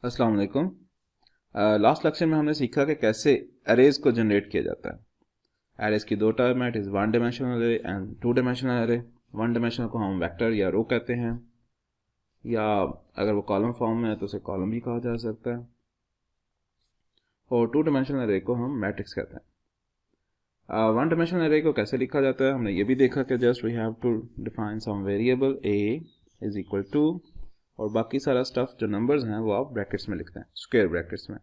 अस्सलाम वालेकुम। Last lecture में हमने सीखा कि कैसे अरेज को जनरेट किया जाता है। अरेज की दो टाइप है, इट इज़ वन डायमेंशनल अरे एंड टू डायमेंशनल अरे। वन डायमेंशनल को हम वेक्टर या रो कहते हैं, या अगर वो कॉलम फॉर्म में है तो उसे कॉलम भी कहा जा सकता है, और टू डायमेंशनल अरे को हम मैट्रिक्स कहते हैं। वन डायमेंशनल अरे को कैसे लिखा जाता है हमने ये भी देखा कि just we have to define some variable a is equal to, और बाकी सारा स्टफ जो नंबर्स हैं वो आप ब्रैकेट्स में लिखते हैं, स्क्वायर ब्रैकेट्स में।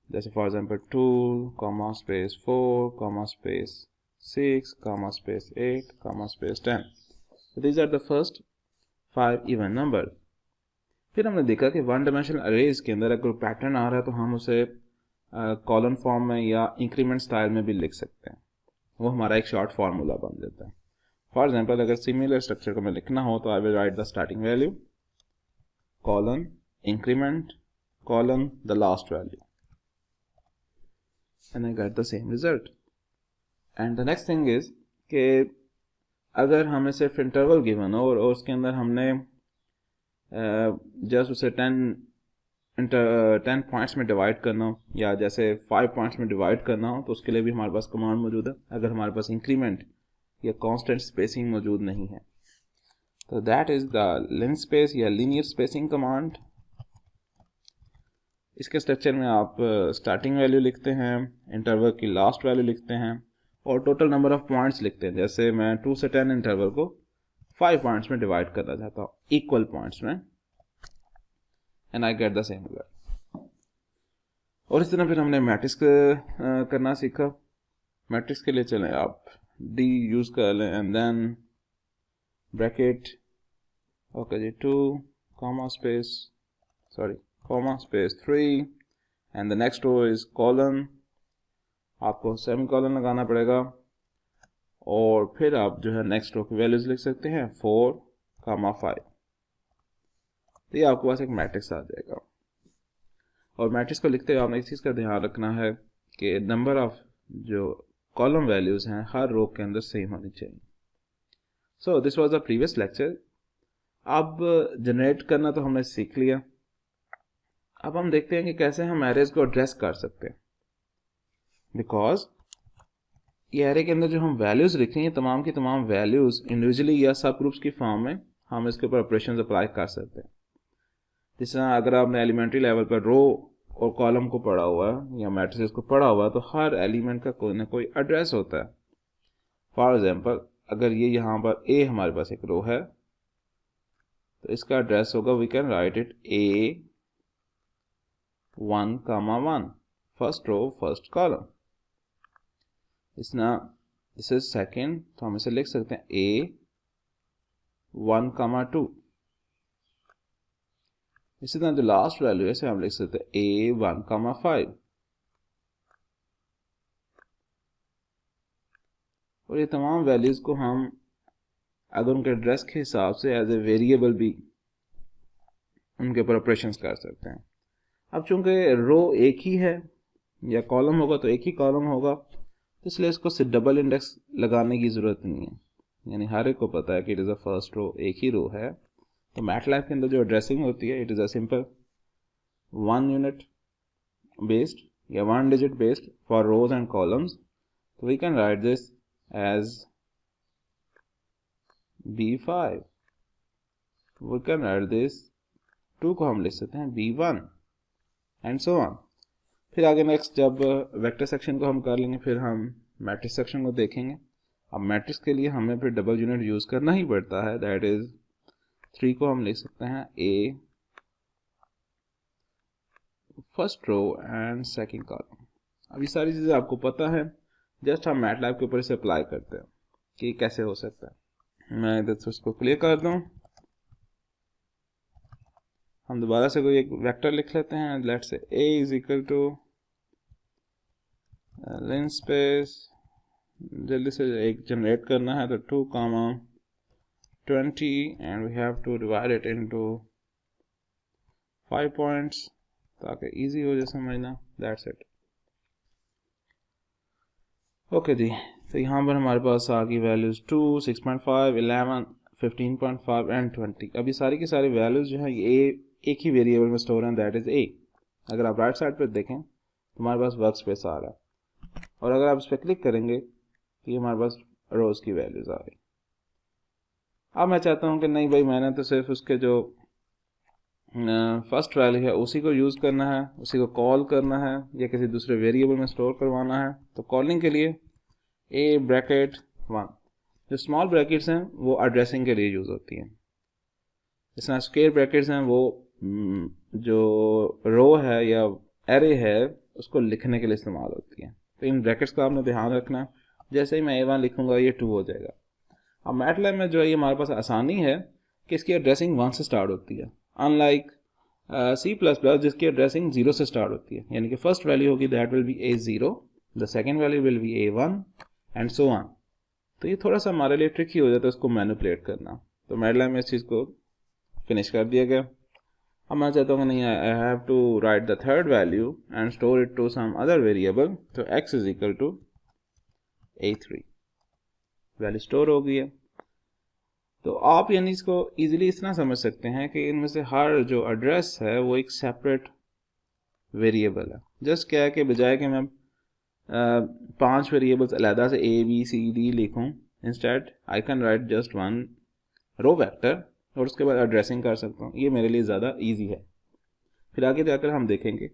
जैसे for example 2 comma space 4 comma space 6 comma space 8 comma space 10। These are the first 5 even number. फिर हमने देखा कि वन डायमेंशनल अरेज के अंदर अगर पैटर्न आ रहा है तो हम उसे कॉलम फॉर्म में या इंक्रीमेंट स्टाइल में भी लिख सकते हैं। वो हमारा एक शॉर्ट फार्मूला बन जाता है। फॉर एग्जाम्पल अगर सिमिलर स्ट्रक्चर को मैं लिखना हो तो I will write the starting value colon increment colon the last value and I get the same result. And the next thing is कि अगर हमें सिर्फ इंटरवल गिवन हो और उसके अंदर हमने जस्ट उसे 10 पॉइंट्स में डिवाइड करना हो, या जैसे 5 पॉइंट्स में डिवाइड करना हो, तो उसके लिए भी हमारे पास कमांड मौजूद है। अगर हमारे पास इंक्रीमेंट या कांस्टेंट स्पेसिंग मौजूद नहीं है तो दैट इज द लिनस्पेस या लीनियर स्पेसिंग कमांड। इसके स्ट्रक्चर में आप स्टार्टिंग वैल्यू लिखते हैं, इंटरवल की लास्ट वैल्यू लिखते हैं, और टोटल नंबर ऑफ पॉइंट्स लिखते हैं। जैसे मैं 2 से 10 इंटरवल को 5 पॉइंट्स में डिवाइड करना चाहता हूँ, इक्वल पॉइंट्स में, and I get the same result. और इस तरह फिर हमने मैट्रिक्स करना सीखा। मैट्रिक्स के लिए चलें आप डी यूज कर लें एंड देन ब्रैकेट, ओके जी, 2 comma space comma space 3 and the next row is colon, आपको सेमीकोलन लगाना पड़ेगा, और फिर आप जो है नेक्स्ट रो की वैल्यूज लिख सकते हैं 4 कामा 5। तो ये आपके पास एक मैट्रिक्स आ जाएगा। और मैट्रिक्स को लिखते हुए आपने एक चीज़ का ध्यान रखना है कि नंबर ऑफ जो कॉलम वैल्यूज हैं हर रो के अंदर सेम होनी चाहिए। So this was the previous lecture. अब जनरेट करना तो हमने सीख लिया। अब हम देखते हैं कि कैसे हम एरेज को एड्रेस कर सकते हैं, बिकॉज ये एरे के अंदर जो हम वैल्यूज लिख रहे हैं तमाम की तमाम वैल्यूज इंडिविजुअली या सब ग्रुप्स की फॉर्म में हम इसके ऊपर ऑपरेशंस अप्लाई कर सकते हैं। जिस तरह अगर आपने एलिमेंट्री लेवल पर रो और कॉलम को पढ़ा हुआ है या मैट्रिसेस को पढ़ा हुआ है तो हर एलिमेंट का कोई ना कोई एड्रेस होता है। फॉर एग्जाम्पल अगर ये यहाँ पर ए हमारे पास एक रो है तो इसका एड्रेस होगा, we can write it A 1, 1, first row first column. This is second, तो हम इसे लिख सकते हैं A 1, 2। इसी तरह जो लास्ट वैल्यू है इसे हम लिख सकते हैं A 1, 5। और ये तमाम वैल्यूज को हम अगर उनके एड्रेस के हिसाब से एज ए वेरिएबल भी उनके ऊपर ऑपरेशंस कर सकते हैं। अब चूंकि रो एक ही है या कॉलम होगा तो एक ही कॉलम होगा, तो इसलिए इसको सिर्फ डबल इंडेक्स लगाने की ज़रूरत नहीं है। यानी हर एक को पता है कि it is a first row, एक ही रो है। तो मैटलैब के अंदर जो एड्रेसिंग होती है it is a simple 1 unit based या 1 digit based for rows and columns. तो we can write this as B5, we can write this 2 को हम लिख सकते हैं B1 एंड सो ऑन। फिर आगे नेक्स्ट जब वेक्टर सेक्शन को हम कर लेंगे फिर हम मैट्रिक्स सेक्शन को देखेंगे। अब मैट्रिक्स के लिए हमें फिर डबल यूनिट यूज़ करना ही पड़ता है, दैट इज़ 3 को हम लिख सकते हैं A first row and second column. अब ये सारी चीज़ें आपको पता है, जस्ट हम मैटलैब के ऊपर इसे अप्लाई करते हैं कि कैसे हो सकता है। मैं इधर से उसको क्लियर कर दूँ, हम दोबारा से कोई एक वेक्टर लिख लेते हैं। Let's say A is equal to linspace, जल्दी से एक जनरेट करना है तो 2, 20 and we have to divide it into 5 points ताकि इजी हो जाए समझना। That's it. ओके जी, तो यहाँ पर हमारे पास आ गई वैल्यूज 2, 6.5, 11, 15.5 एंड 20। अब ये सारी की सारी वैल्यूज जो है ये एक ही वेरिएबल में स्टोर है, दैट इज़ ए। अगर आप राइट साइड पर देखें तो हमारे पास वर्क स्पेस आ रहा है, और अगर आप इस पर क्लिक करेंगे तो ये हमारे पास रोज़ की वैल्यूज़ आ रही। अब मैं चाहता हूँ कि नहीं भाई, मैंने तो सिर्फ उसके जो फर्स्ट वैल्यू है उसी को यूज़ करना है, उसी को कॉल करना है या किसी दूसरे वेरिएबल में स्टोर करवाना है। तो कॉलिंग के लिए ए ब्रैकेट 1, जो स्मॉल ब्रैकेट्स हैं वो एड्रेसिंग के लिए यूज़ होती हैं। जिस तरह स्क्वायर ब्रैकेट्स हैं वो जो रो है या एरे है उसको लिखने के लिए इस्तेमाल होती है। तो इन ब्रैकेट्स का आपने ध्यान रखना। जैसे ही मैं A1 लिखूंगा ये 2 हो जाएगा। अब मैटलैब में जो है ये हमारे पास आसानी है कि इसकी एड्रेसिंग 1 से स्टार्ट होती है, अनलाइक C++ जिसकी एड्रेसिंग 0 से स्टार्ट होती है। यानी कि फर्स्ट वैल्यू होगी that will B A0, the second value will be A1 and so on. तो ये थोड़ा सा हमारे लिए ट्रिकी हो जाता है उसको मैनिपुलेट करना। तो मैटलैब में इस चीज़ को फिनिश कर दिया गया। अब मैं चाहता हूँ कि नहीं, I have to write the third value and store it to some other variable. तो x is equal to A3 value store हो गई है। तो आप यानी इसको इजीली इतना समझ सकते हैं कि इनमें से हर जो एड्रेस है वो एक सेपरेट वेरिएबल है। जस्ट क्या है कि बजाय कि मैं 5 वेरिएबल्स अलहदा से ABCD लिखूं, instead I can write just 1 row vector और उसके बाद एड्रेसिंग कर सकता हूँ। ये मेरे लिए ज़्यादा इजी है। फिर आगे जाकर हम देखेंगे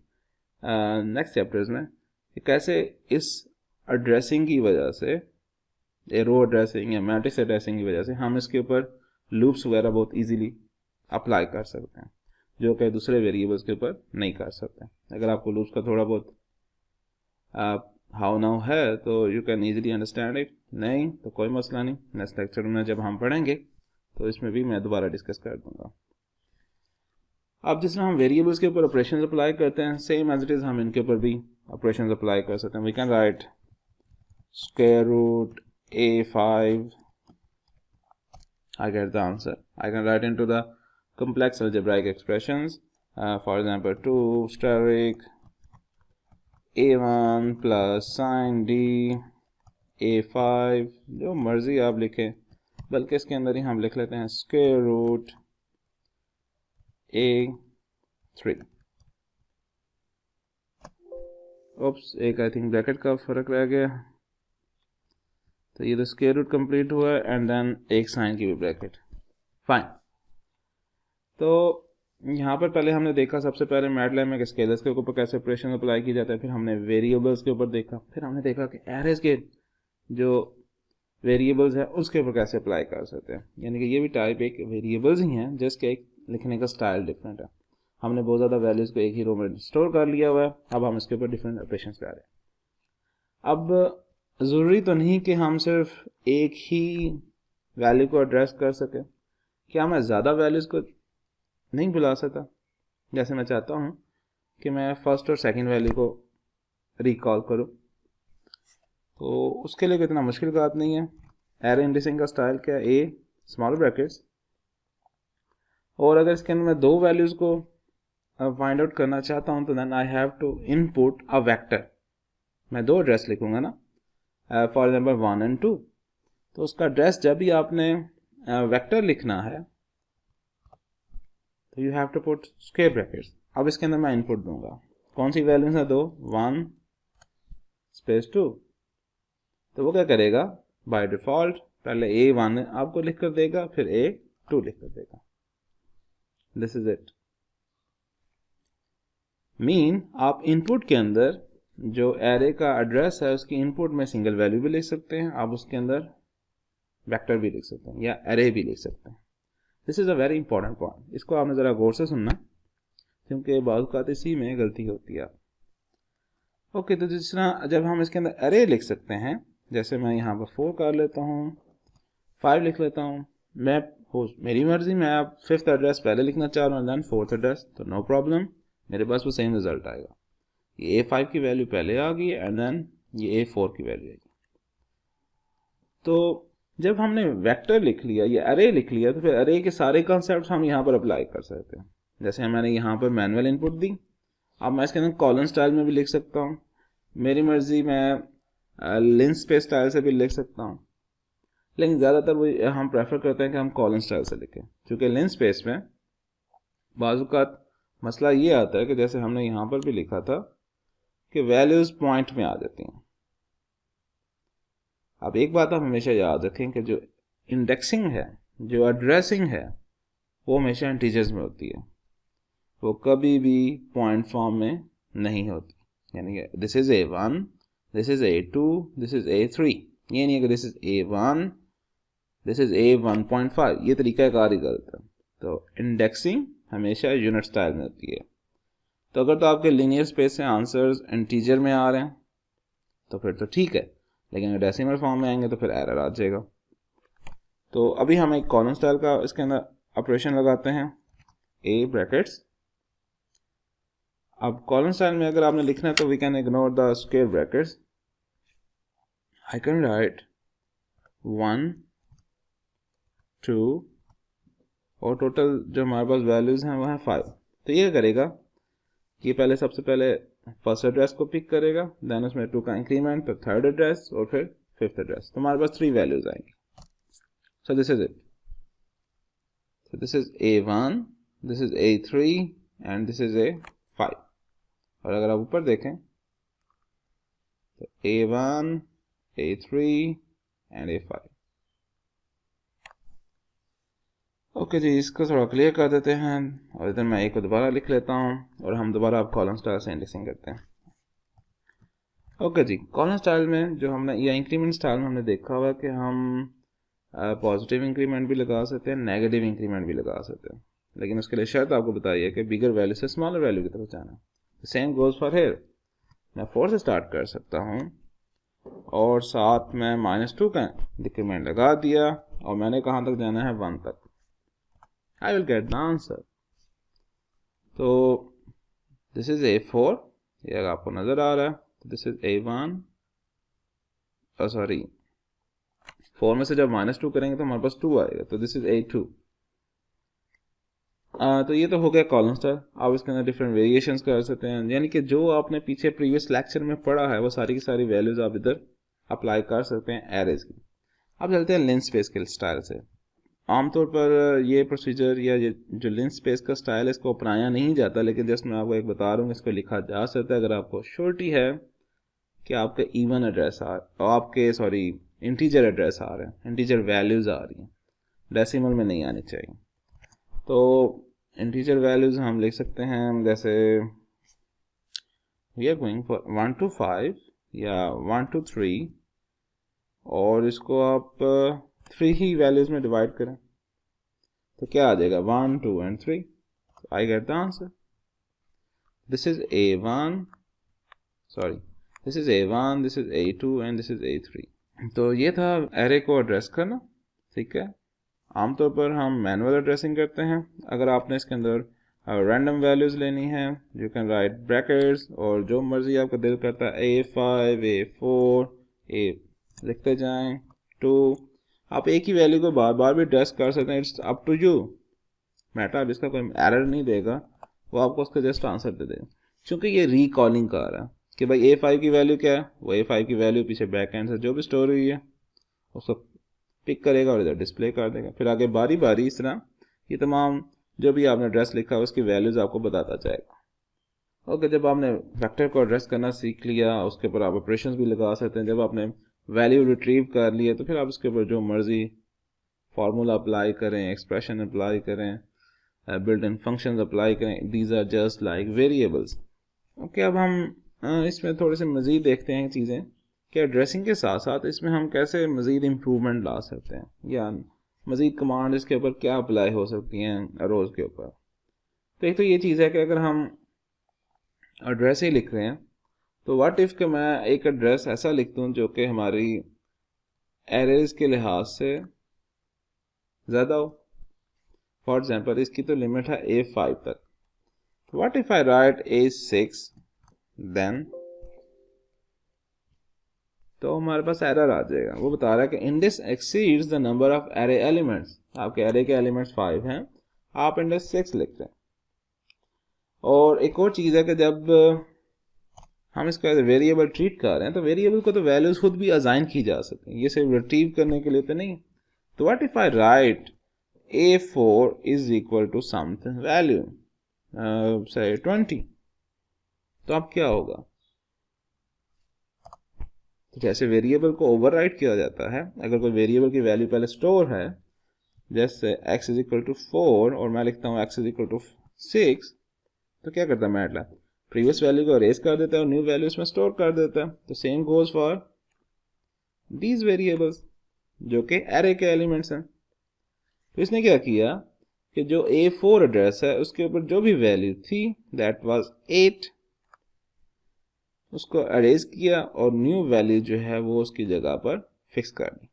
नेक्स्ट चैप्टर्स में कि कैसे इस एड्रेसिंग की वजह से, रो एड्रेसिंग या मैट्रिक्स एड्रेसिंग की वजह से हम इसके ऊपर लूप्स वगैरह बहुत इजीली अप्लाई कर सकते हैं, जो कि दूसरे वेरिएबल्स के ऊपर नहीं कर सकते। अगर आपको लूप्स का थोड़ा बहुत हाउ नाउ है तो you can easily understand it, नहीं तो कोई मसला नहीं। नेक्स्ट लेक्चर में जब हम पढ़ेंगे तो इसमें भी मैं दोबारा डिस्कस कर दूंगा। अब जिस तरह हम वेरिएबल्स के ऊपर ऑपरेशंस अप्लाई करते हैं, सेम एज इट इज़ हम इनके ऊपर भी ऑपरेशंस अप्लाई कर सकते हैं। We can write square root A5, I get the answer. I can write into the complex algebraic expressions. For example, 2 steric A1 plus sin D A5, जो मर्जी आप लिखें, बल्कि इसके अंदर ही हम लिख लेते हैं स्क्वायर रूट A3। ओप्स, एक आई थिंक ब्रैकेट का फर्क रह गया। तो ये तो स्क्वायर रूट कंप्लीट हुआ है एंड देन एक साइन की भी ब्रैकेट। फाइन। तो यहाँ पर पहले हमने देखा सबसे पहले मैटलैब में स्केलर्स के ऊपर कैसे ऑपरेशन अप्लाई की जाता है, फिर हमने वेरिएबल्स के ऊपर देखा, फिर हमने देखा कि एरेज के जो वेरिएबल्स है उसके ऊपर कैसे अप्लाई कर सकते हैं। यानी कि ये भी टाइप एक वेरिएबल्स ही हैं, जस्ट एक लिखने का स्टाइल डिफरेंट है। हमने बहुत ज़्यादा वैल्यूज़ को एक ही रो में स्टोर कर लिया हुआ है, अब हम इसके ऊपर डिफरेंट ऑपरेशंस कर रहे हैं। अब ज़रूरी तो नहीं कि हम सिर्फ एक ही वैल्यू को एड्रेस कर सकें। क्या मैं ज़्यादा वैल्यूज़ को नहीं बुला सकता? जैसे मैं चाहता हूँ कि मैं फर्स्ट और सेकंड वैल्यू को रिकॉल करूँ, तो उसके लिए इतना मुश्किल बात नहीं है। एरे इंडेक्सिंग का स्टाइल क्या है? ए स्मॉल ब्रैकेट्स, और अगर इसके अंदर मैं 2 वैल्यूज़ को फाइंड आउट करना चाहता हूँ तो then I have to input a vector. मैं 2 एड्रेस लिखूंगा ना, फॉर एग्जाम्पल 1 and 2। तो उसका एड्रेस जब भी आपने वेक्टर लिखना है तो you have to put square brackets. अब इसके अंदर मैं इनपुट दूंगा, कौन सी वैल्यूज है? 2, 1 स्पेस 2। तो वो क्या करेगा? बाय डिफॉल्ट पहले A1 आपको लिख कर देगा, फिर A2 लिख कर देगा। This is it. मीन आप इनपुट के अंदर जो एरे का एड्रेस है उसकी इनपुट में सिंगल वैल्यू भी लिख सकते हैं, आप उसके अंदर वेक्टर भी लिख सकते हैं या एरे भी लिख सकते हैं। This is a very important point, इसको आपने ज़रा गौर से सुनना क्योंकि बात इसी में गलती होती है। ओके, तो जिस तरह जब हम इसके अंदर एरे लिख सकते हैं, जैसे मैं यहाँ पर 4 कर लेता हूँ, 5 लिख लेता हूँ, मैं मेरी मर्जी, मैं अब 5th एड्रेस पहले लिखना चाह रहा हूँ देन 4th एड्रेस, तो नो प्रॉब्लम, मेरे पास वो सेम रिजल्ट आएगा। ये A5 की वैल्यू पहले आ गई एंड देन ये A4 की वैल्यू आएगी। तो जब हमने वेक्टर लिख लिया या एरे लिख लिया तो फिर एरे के सारे कॉन्सेप्ट्स हम यहाँ पर अप्लाई कर सकते हैं। जैसे मैंने यहाँ पर मैनुअल इनपुट दी, अब मैं इसके अंदर कॉलन स्टाइल में भी लिख सकता हूँ, मेरी मर्जी मैं लिनस्पेस स्टाइल से भी लिख सकता हूँ, लेकिन ज़्यादातर वो हम प्रेफर करते हैं कि हम कॉलन स्टाइल से लिखें, क्योंकि लिनस्पेस में बाज़ मसला ये आता है कि जैसे हमने यहाँ पर भी लिखा था कि वैल्यूज़ पॉइंट में आ जाती हैं। अब एक बात आप हमेशा याद रखें कि जो इंडेक्सिंग है, जो एड्रेसिंग है, वो हमेशा इंटीजर्स में होती है, वो कभी भी पॉइंट फॉर्म में नहीं होती। यानी कि this is A1, this is A2, this is A3, ये नहीं है कि this is A1, this is A1.5, ये तरीक़ाकार ही गलत है। तो इंडेक्सिंग हमेशा यूनिट स्टाइल में होती है। तो अगर तो आपके लीनियर स्पेस से आंसर्स इंटीजर में आ रहे हैं तो फिर तो ठीक है, लेकिन अगर डेसिमल फॉर्म में आएंगे तो फिर एरर आ जाएगा। तो अभी हम एक कॉलम स्टाइल का इसके अंदर ऑपरेशन लगाते हैं, ए ब्रैकेट्स। अब कॉलम स्टाइल में अगर आपने लिखना है तो we can ignore the square brackets. I can write 1 2 और टोटल जो हमारे पास वैल्यूज हैं वो है 5। तो ये करेगा कि पहले सबसे पहले फर्स्ट एड्रेस को पिक करेगा, देन उसमें 2 का इंक्रीमेंट, फिर थर्ड एड्रेस और फिर फिफ्थ एड्रेस। तो हमारे पास 3 वैल्यूज आएंगी। So this is it. So this is A1, this is A3 and this is A5। और अगर आप ऊपर देखें तो A1, A3 and A5। Okay जी, इसको थोड़ा क्लियर कर देते हैं और इधर मैं एक को दोबारा लिख लेता हूँ और हम दोबारा अब कॉलम स्टाइल से इंडेक्सिंग करते हैं। ओके जी, कॉलम स्टाइल में जो हमने या इंक्रीमेंट स्टाइल में हमने देखा हुआ कि हम पॉजिटिव इंक्रीमेंट भी लगा सकते हैं, नेगेटिव इंक्रीमेंट भी लगा सकते हैं, लेकिन उसके लिए शर्त आपको बताइए कि बिगर वैल्यू से स्मॉलर वैल्यू की तरफ जाना है। Same goes for here. मैं 4 से स्टार्ट कर सकता हूँ और साथ में -2 का इंक्रीमेंट लगा दिया और मैंने कहाँ तक जाना है, 1 तक। I will get the answer. तो दिस इज A4, ये आपको नजर आ रहा है। दिस इज A1, सॉरी 4 में से जब -2 करेंगे तो हमारे पास 2 आएगा, तो दिस इज A2। तो ये तो हो गया कॉलम स्टाइल। आप इसके अंदर डिफरेंट वेरिएशंस कर सकते हैं, यानी कि जो आपने पीछे प्रीवियस लेक्चर में पढ़ा है वो सारी की सारी वैल्यूज आप इधर अप्लाई कर सकते हैं एरेज की। अब चलते हैं लिंक स्पेस के स्टाइल से। आमतौर पर ये प्रोसीजर या ये जो लिंक स्पेस का स्टाइल है इसको अपनाया नहीं जाता, लेकिन जस्ट मैं आपको एक बता रहा हूँ, इसको लिखा जा सकता है अगर आपको श्योरिटी है कि आपके इवन एड्रेस आपके इंटीजर एड्रेस आ रहे हैं, इंटीजर वैल्यूज आ रही हैं, डेसिमल में नहीं आनी चाहिए। तो इंटीजर वैल्यूज हम लिख सकते हैं, जैसे we are going for 1 to 5 या 1 to 3 और इसको आप 3 ही वैल्यूज में डिवाइड करें तो क्या आ जाएगा, 1 2 and 3। I get the answer. This is A1, sorry this is A1, this is A2 and this is A3। तो ये था एरे को एड्रेस करना, ठीक है। आमतौर पर हम मैनुअल एड्रेसिंग करते हैं। अगर आपने इसके अंदर रैंडम वैल्यूज लेनी है, यू कैन राइट ब्रैकेट्स और जो मर्जी आपका दिल करता है A5, A4, A लिखते जाएं 2। आप एक ही वैल्यू को बार बार भी एड्रेस कर सकते हैं, it's up to you. Matter इसका कोई एरर नहीं देगा, वो आपको उसका जस्ट आंसर दे देगा, क्योंकि ये रिकॉलिंग का आ रहा है कि भाई A5 की वैल्यू क्या है, वो A5 की वैल्यू पीछे बैक एंड से जो भी स्टोर हुई है उसको पिक करेगा और इधर डिस्प्ले कर देगा। फिर आगे बारी बारी इस तरह ये तमाम जो भी आपने एड्रेस लिखा है उसकी वैल्यूज आपको बताता जाएगा। ओके, जब आपने वेक्टर को एड्रेस करना सीख लिया, उसके ऊपर आप ऑपरेशंस भी लगा सकते हैं। जब आपने वैल्यू रिट्रीव कर लिया तो फिर आप उसके ऊपर जो मर्जी फार्मूला अप्लाई करें, एक्सप्रेशन अप्लाई करें, बिल्ट इन फंक्शंस अप्लाई करें, these are just like variables. Okay, अब हम इसमें थोड़े से मज़ीद देखते हैं चीज़ें कि एड्रेसिंग के साथ साथ इसमें हम कैसे मज़ीद इम्प्रूवमेंट ला सकते हैं या मज़ीद कमांड इसके ऊपर क्या अप्लाई हो सकती हैं रोज़ के ऊपर। तो एक तो ये चीज़ है कि अगर हम एड्रेस ही लिख रहे हैं तो व्हाट इफ़ कि मैं एक एड्रेस ऐसा लिख दूँ जो कि हमारी एरेज के लिहाज से ज़्यादा हो। फॉर एग्जाम्पल इसकी तो लिमिट है A5 तक। What if I write A6 then, तो हमारे पास एरर आ जाएगा। वो बता रहा है कि index exceeds the number of array elements. आपके एरे के एलिमेंट्स 5 हैं, आप इंडेक्स 6 लिखते हैं। और एक और चीज़ है कि जब हम इसको एज वेरिएबल ट्रीट कर रहे हैं तो वेरिएबल को तो वैल्यूज खुद भी असाइन की जा सकती हैं, ये सिर्फ रिट्रीव करने के लिए तो नहीं। तो what if I write A4 is equal to something value, say 20, तो अब क्या होगा? तो जैसे वेरिएबल को ओवरराइट किया जाता है, अगर कोई वेरिएबल की वैल्यू पहले स्टोर है, जैसे x इज इक्वल टू 4 और मैं लिखता हूँ x इज इक्वल टू 6, तो क्या करता है मैटलैब? प्रीवियस वैल्यू को अरेज कर देता है और न्यू वैल्यू इसमें स्टोर कर देता है। तो same goes for these variables जो कि एरे के एलिमेंट्स हैं। तो इसने क्या किया कि जो A4 एड्रेस है उसके ऊपर जो भी वैल्यू थी दैट वाज 8, उसको अरेज किया और न्यू वैल्यू जो है वो उसकी जगह पर फिक्स कर दी।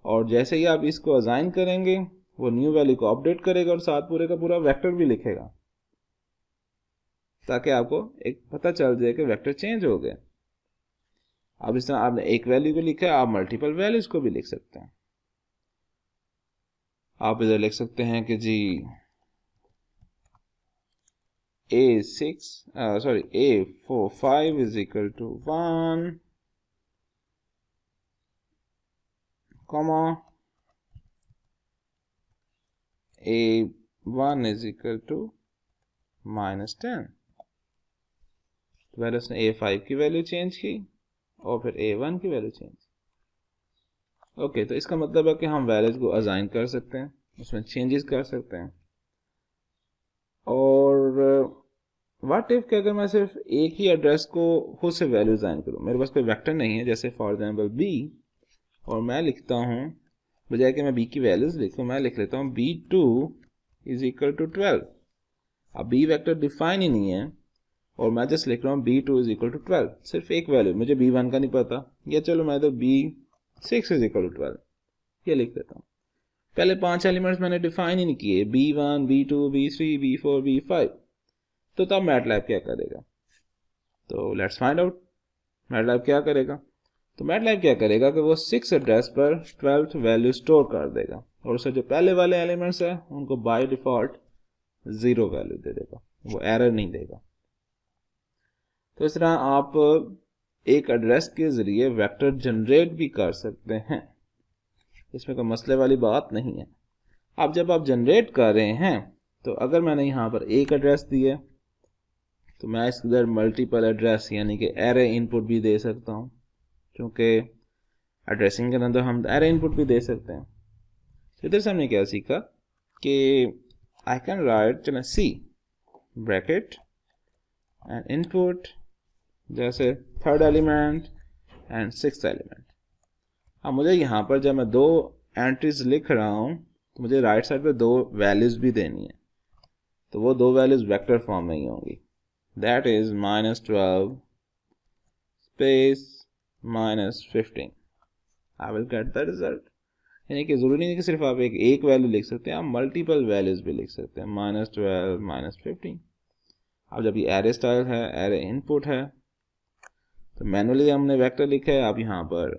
और जैसे ही आप इसको असाइन करेंगे वो न्यू वैल्यू को अपडेट करेगा और साथ पूरे का पूरा वेक्टर भी लिखेगा, ताकि आपको एक पता चल जाए कि वेक्टर चेंज हो गया। अब इस तरह आपने एक वैल्यू को लिखा है, आप मल्टीपल वैल्यूज को भी लिख सकते हैं। आप इधर लिख सकते हैं कि जी A5 is equal to 1, comma A1 is equal to -10। तो पहले उसने A5 की वैल्यू चेंज की और फिर A1 की वैल्यू चेंज। ओके, तो इसका मतलब है कि हम वैल्यूज को असाइन कर सकते हैं, उसमें चेंजेस कर सकते हैं। और व्हाट इफ कि अगर मैं सिर्फ एक ही एड्रेस को खुद से वैल्यू असाइन करूं, मेरे पास कोई वेक्टर नहीं है, जैसे फॉर एग्जांपल b, और मैं लिखता हूं, बजाय कि मैं b की वैल्यूज लिखूं, मैं लिख लेता हूं b2 इज इक्वल टू 12। अब b वेक्टर डिफाइन ही नहीं है और मैं जस्ट लिख रहा हूँ b2 इज इक्वल टू 12, सिर्फ एक वैल्यू, मुझे b1 का नहीं पता, या चलो मैं तो b6 इज इक्वल टू 12 ये लिख देता हूँ। पहले 5 एलिमेंट्स मैंने डिफाइन ही नहीं किए, b1 b2 b3 b4 b5, तो तब मैटलैब क्या करेगा? तो लेट्स फाइंड आउट मैटलैब क्या करेगा। तो मैटलैब क्या करेगा कि वो 6 एड्रेस पर 12th वैल्यू स्टोर कर देगा और उसे जो पहले वाले एलिमेंट्स है उनको बाय डिफॉल्ट 0 वैल्यू दे देगा, वो एरर नहीं देगा। तो इस तरह आप एक एड्रेस के जरिए वेक्टर जनरेट भी कर सकते हैं, इसमें कोई मसले वाली बात नहीं है। अब जब आप जनरेट कर रहे हैं तो अगर मैंने यहाँ पर एक एड्रेस दिया तो मैं इसके अंदर मल्टीपल एड्रेस यानी कि एरे इनपुट भी दे सकता हूँ, क्योंकि एड्रेसिंग के अंदर हम एरे इनपुट भी दे सकते हैं। तो इधर से हमने क्या सीखा कि आई कैन राइट चलो सी ब्रैकेट एंड इनपुट, जैसे third element and sixth element. अब मुझे यहाँ पर जब मैं 2 एंट्रीज लिख रहा हूँ तो मुझे राइट साइड पे 2 वैल्यूज भी देनी है, तो वो 2 वैल्यूज वेक्टर फॉर्म में ही होंगी, that is -12 space -15। I will get the result. यानी कि जरूरी नहीं कि सिर्फ आप एक वैल्यू लिख सकते हैं, आप मल्टीपल वैल्यूज भी लिख सकते हैं, -12 -15। अब जब ये एरे स्टाइल है, एरे इनपुट है, तो मैनुअली हमने वेक्टर लिखा है, आप यहाँ पर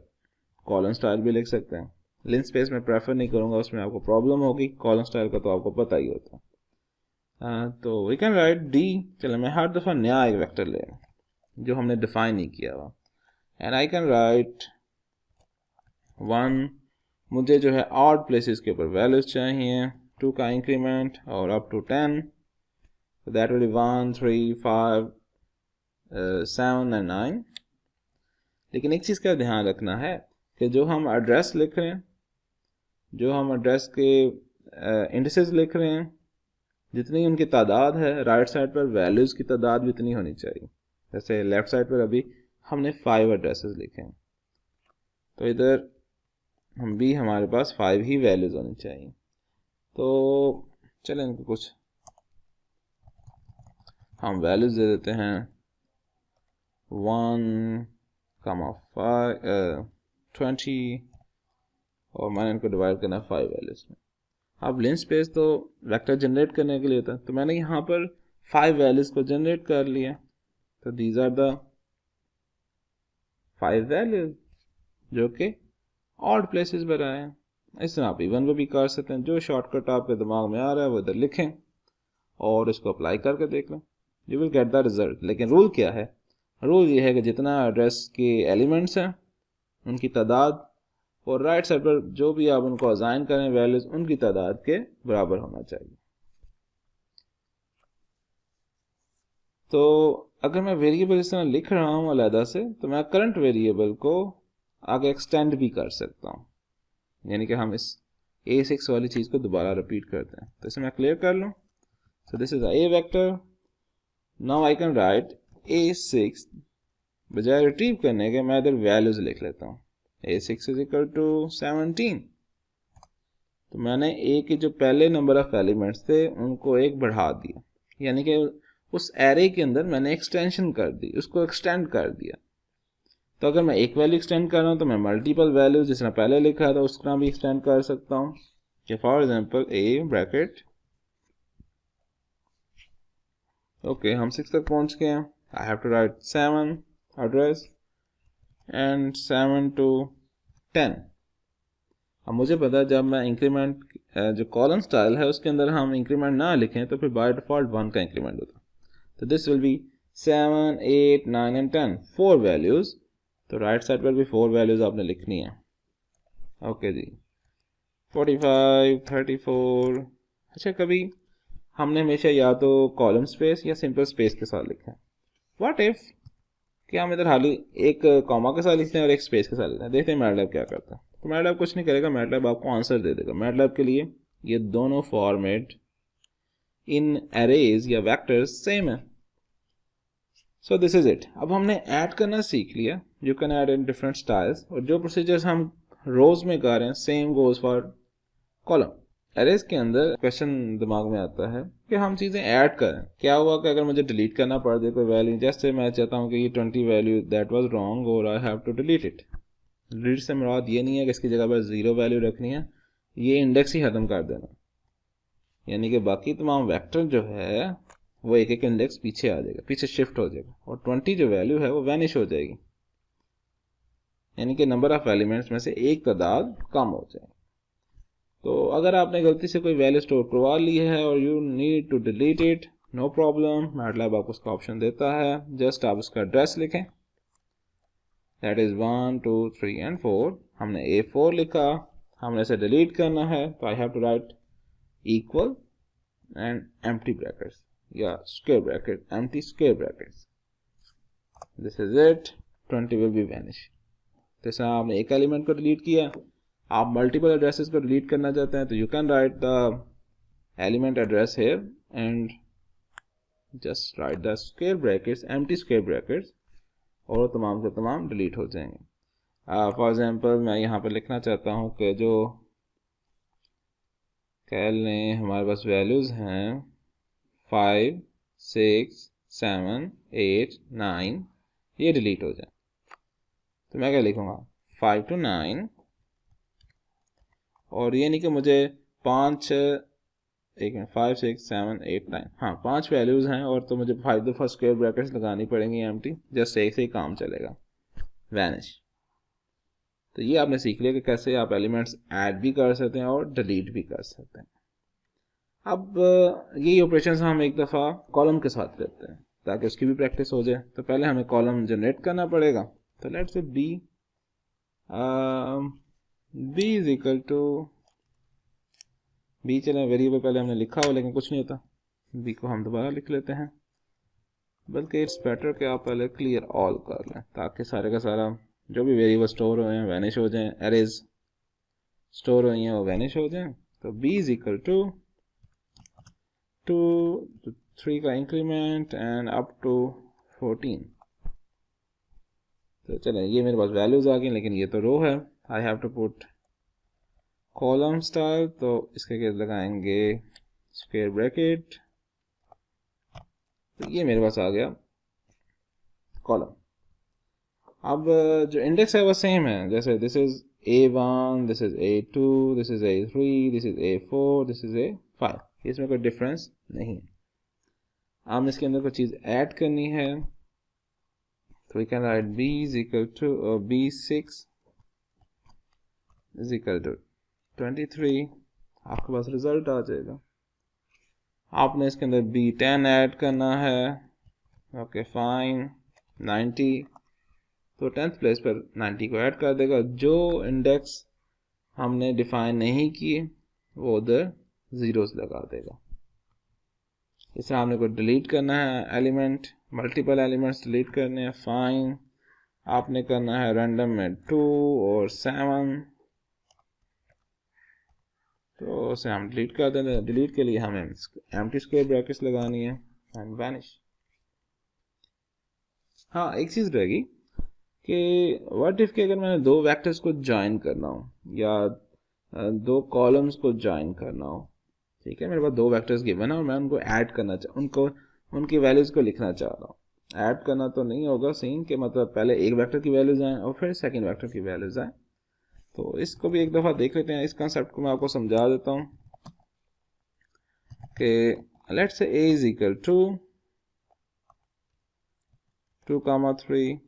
कॉलम स्टाइल भी लिख सकते हैं। लिन स्पेस में प्रेफर नहीं करूँगा, उसमें आपको प्रॉब्लम होगी, कॉलम स्टाइल का तो आपको पता ही होता है। तो वी कैन राइट डी, चलो मैं हर दफ़ा नया एक वेक्टर ले जो हमने डिफाइन नहीं किया हुआ, एंड आई कैन राइट 1, मुझे जो है ऑड प्लेसेस के ऊपर वैल्यूज चाहिए, 2 का इंक्रीमेंट और up to 10, that will be 1 3 5 7 and 9। लेकिन एक चीज़ का ध्यान रखना है कि जो हम एड्रेस लिख रहे हैं, जो हम एड्रेस के इंडिसेस लिख रहे हैं, जितनी उनकी तादाद है, राइट साइड पर वैल्यूज़ की तादाद भी इतनी होनी चाहिए। जैसे लेफ्ट साइड पर अभी हमने 5 एड्रेसेस लिखे हैं, तो इधर हम भी हमारे पास 5 ही वैल्यूज़ होनी चाहिए। तो चलें इनको कुछ हम वैल्यूज़ दे देते हैं, 1, 5 20, और मैंने इनको डिवाइड करना है 5 वैल्यूज़ में। अब लिन स्पेस तो वेक्टर जनरेट करने के लिए था, तो मैंने यहाँ पर 5 वैल्यूज़ को जनरेट कर लिया, तो दीज आर द 5 वैल्यूज जो कि ऑड प्लेसेस पर आए हैं। इस तरह आप इवन में भी कर सकते हैं, जो शॉर्टकट आपके दिमाग में आ रहा है वो इधर लिखें और इसको अप्लाई करके देख लें, you will get the result. लेकिन रूल क्या है? रूल ये है कि जितना एड्रेस के एलिमेंट्स हैं उनकी तादाद और राइट साइड पर जो भी आप उनको असाइन करें वैल्यूज, उनकी तादाद के बराबर होना चाहिए। तो अगर मैं वेरिएबल इस तरह लिख रहा हूँ अलहदा से, तो मैं करंट वेरिएबल को आगे एक्सटेंड भी कर सकता हूँ, यानी कि हम इस A6 वाली चीज़ को दोबारा रिपीट करते हैं। तो इसे मैं क्लियर कर लूँ। So this is A vector. Now I can right A6, बजाय रिट्रीव करने के मैं इधर वैल्यूज लिख लेता हूँ। A6 is equal to 17। तो मैंने A के जो पहले नंबर ऑफ एलिमेंट्स थे उनको एक बढ़ा दिया, यानी कि उस एरे के अंदर मैंने एक्सटेंशन कर दी, उसको एक्सटेंड कर दिया। तो अगर मैं एक वैल्यू एक्सटेंड कर रहा हूँ तो मैं मल्टीपल वैल्यूज जिस तरह पहले लिखा था उस तरह भी एक्सटेंड कर सकता हूँ, कि for example A bracket, okay हम 6 तक पहुंच गए हैं। I have to write 7 address and 7 to 10। अब मुझे पता है जब मैं इंक्रीमेंट जो कॉलम स्टाइल है उसके अंदर हम इंक्रीमेंट ना लिखें तो फिर बाय डिफॉल्ट 1 का इंक्रीमेंट होता है। तो this will be 7, 8, 9 and 10, 4 values. तो राइट साइड पर भी 4 वैल्यूज आपने लिखनी है। ओके जी, 45, 34। अच्छा, कभी हमने हमेशा या तो कॉलम स्पेस या सिंपल स्पेस के साथ लिखा है। व्हाट इफ कि हम इधर हाली एक कॉमा के साथ लिखते हैं और एक स्पेस के साथ लिखते हैं। देखते हैं मैटलैब क्या करता है। तो मैटलैब कुछ नहीं करेगा, मैटलैब आपको आंसर दे देगा। मैटलैब के लिए ये दोनों फॉर्मेट इन एरेज या वेक्टर्स सेम है। So this is it. अब हमने ऐड करना सीख लिया। You can add in different styles, और जो प्रोसीजर्स हम रोज में कर रहे हैं same goes for column. Arrays के अंदर क्वेश्चन दिमाग में आता है कि हम चीज़ें ऐड करें। क्या हुआ कि अगर मुझे डिलीट करना पड़ जाए कोई वैल्यू, जैसे मैं चाहता हूँ कि ये 20 वैल्यू दैट वाज रॉन्ग और I have to delete it. Delete से मुराद ये नहीं है कि इसकी जगह पर 0 वैल्यू रखनी है, ये इंडेक्स ही ख़त्म कर देना, यानी कि बाकी तमाम वेक्टर जो है वो एक एक इंडेक्स पीछे आ जाएगा, पीछे शिफ्ट हो जाएगा, और 20 जो वैल्यू है वो वैनिश हो जाएगी, यानी कि नंबर ऑफ एलिमेंट्स में से एक तादाद कम हो जाएगी। तो अगर आपने गलती से कोई वैल्यू स्टोर करवा ली है और you need to delete it, no problem, MATLAB आपको उसका ऑप्शन देता है। जस्ट आप उसका एड्रेस लिखें, दैट इज 1, 2, 3 एंड 4। हमने A4 लिखा, हमने इसे डिलीट करना है, तो I have to write equal and empty brackets या square bracket, empty square brackets. This is it, 20 will be vanish. जैसे आपने एक एलिमेंट को डिलीट किया, आप मल्टीपल एड्रेसेस को डिलीट करना चाहते हैं, तो you can write the element address here and just right the square brackets, empty square brackets, और तमाम के तमाम डिलीट हो जाएंगे। फॉर एग्जांपल मैं यहाँ पर लिखना चाहता हूँ कि जो कह लें हमारे पास वैल्यूज़ हैं 5, 6, 7, 8, 9, ये डिलीट हो जाए, तो मैं क्या लिखूँगा 5 to 9, और ये नहीं कि मुझे 5, 5, 6, 7, 8, 9, हाँ 5 वैल्यूज़ हैं और तो मुझे 5 दफ़ा स्क्वायर ब्रैकेट्स लगानी पड़ेंगी एम्प्टी, जस्ट एक से ही काम चलेगा, वैनिश। तो ये आपने सीख लिया कि कैसे आप एलिमेंट्स ऐड भी कर सकते हैं और डिलीट भी कर सकते हैं। अब यही ऑपरेशंस हम एक दफ़ा कॉलम के साथ करते हैं ताकि उसकी भी प्रैक्टिस हो जाए। तो पहले हमें कॉलम जनरेट करना पड़ेगा। तो let's say b is equal to b, चलें वेरिएबल पहले हमने लिखा हो लेकिन कुछ नहीं होता, b को हम दोबारा लिख लेते हैं, बल्कि इट्स बेटर कि आप पहले क्लियर ऑल कर लें ताकि सारे का सारा जो भी वेरिएबल स्टोर हुए हैं वैनिश हो जाएं, एरेज स्टोर हुई हैं वो वैनिश हो जाएं। तो b is equal to 2 to 3 का इंक्रीमेंट एंड अप टू 14। तो चलें, ये मेरे पास वैल्यूज आ गई, लेकिन ये तो रो है, I have to put column style. तो इसके लिए लगाएंगे स्क्वायर ब्रैकेट, तो ये मेरे पास आ गया कॉलम। अब जो इंडेक्स है वो सेम है, जैसे this is A1, this is A2, this is A3, this is A4, this is A5, इसमें कोई डिफरेंस नहीं है। हम इसके अंदर कोई चीज़ ऐड करनी है, तो we can write b is equal to b6 is equal to 23, आपके पास रिजल्ट आ जाएगा। आपने इसके अंदर b10 ऐड करना है, ओके फाइन, 90, तो 10th प्लेस पर 90 को ऐड कर देगा। जो इंडेक्स हमने डिफाइन नहीं किए वो उधर जीरोस लगा देगा। इस तरह हमने को डिलीट करना है एलिमेंट, मल्टीपल एलिमेंट्स डिलीट करने हैं, फाइन। आपने करना है रैंडम में 2 और 7, तो उसे हम डिलीट कर देंगे। डिलीट के लिए हमें एम्प्टी स्क्वायर ब्रैकेट्स लगानी है एंड वैनिश। हाँ, एक चीज़ रहेगी कि व्हाट इफ के अगर मैंने दो वेक्टर्स को ज्वाइन करना हो या दो कॉलम्स को ज्वाइन करना हो, ठीक है, मेरे पास दो वेक्टर्स गिवन है और मैं उनको ऐड करना उनको उनकी वैल्यूज को लिखना चाह रहा हूँ। ऐड करना तो नहीं होगा सीन के, मतलब पहले एक वेक्टर की वैल्यूज आए और फिर सेकंड वेक्टर की वैल्यूज आए। तो इसको भी एक दफ़ा देख लेते हैं। इस कंसेप्ट को मैं आपको समझा देता हूँ कि let's say a is equal to 2, 3